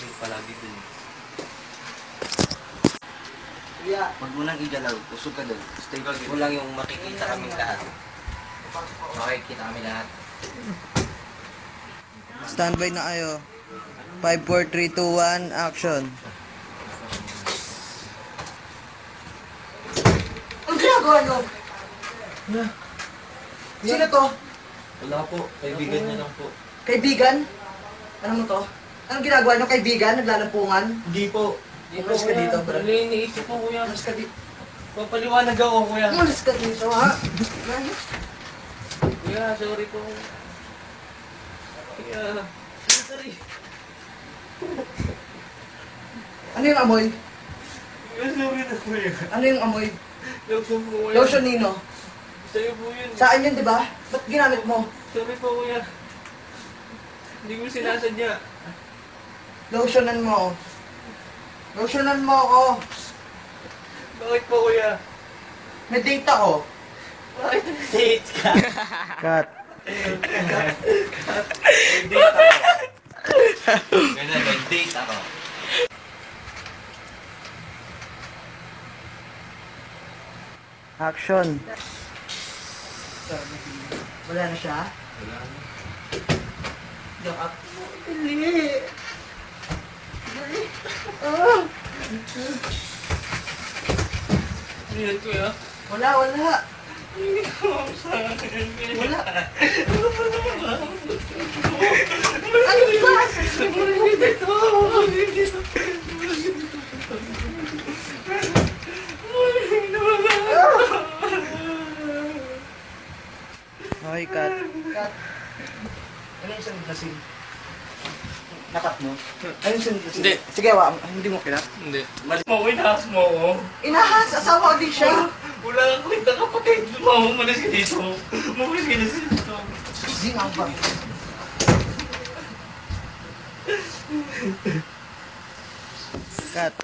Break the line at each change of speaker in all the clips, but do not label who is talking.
Wait, palagi dun.
Yeah.
Huwag mo nang igalaw. Usog ka dun. Stay back. Kulang yung makikita kaming lahat. Makikita kami lahat.
Standby na kayo. 5, 4, 3, 2, 1, action. Ang ginagawa nyo? Sino to?
Wala po. Kaibigan niya lang po.
Kaibigan? Ano mo to? Anong ginagawa nyo? Kaibigan? Naglalampungan?
Hindi po.
Umalis ka dito, bro.
Wala yung iniisip ko, kuya.
Umalis ka dito.
Papaliwanag ako, kuya.
Umalis ka dito, ha?
Kuya, sorry po. Kuya. Sorry.
Ano yung amoy?
Kuya, sorry na, kuya.
Ano yung amoy?
Lotion po, kuya.
Lotion nino?
Sa'yo po yun.
Saan yun, di ba? Ba't ginamit mo?
Sorry po, kuya. Hindi ko sinasadya.
Lotionan mo. Lotionan mo ako.
Bakit po, kuya?
May date ako.
Bakit date ka?
Cut.
May date ako. Ganun, may date ako.
Action. Wala na siya?
Wala na.
Joke up. Dali. Dali. Ah.
Ano yan, kuya?
Wala, wala.
Hindi ko sa akin, kuya.
Wala. Ano ba?
Dito! Dito!
Okay, cut. Cut. Ano yung sunod na scene? Nakat mo? Ano yung sunod na scene?
Hindi.
Sige, hindi mo kinat.
Hindi. Malis mo, inahas mo ako.
Inahas! Asawa ko din siya!
Wala kang kwenta kapatid. Umalis ka dito. Umalis ka dito.
Zinang ba? Cut.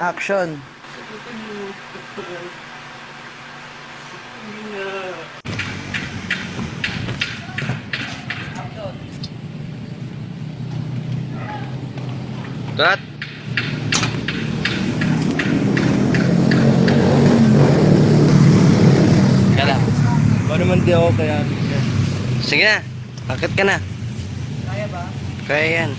Action.
Cut! Kala.
Ba naman di ako kaya.
Sige na. Akit ka na.
Kaya ba?
Kaya yan.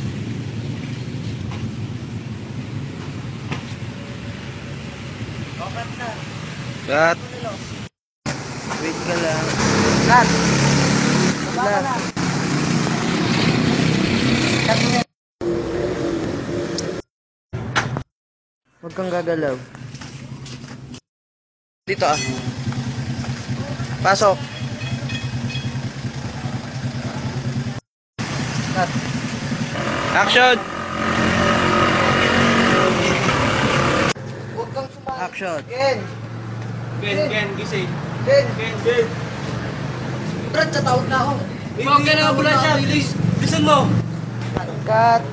Opat na.
Cut!
Wait ka lang. Cut! Baba na. Cut mo yan. Huwag kang gagalaw. Dito ah. Pasok. Cut.
Action!
Huwag kang sumali.
Action.
Ken!
Ken, gising.
Ken!
Ken.
Brad, sa taon na ako.
Huwag ka na, ambulansya. Bilis. Bilisan mo.
Cut!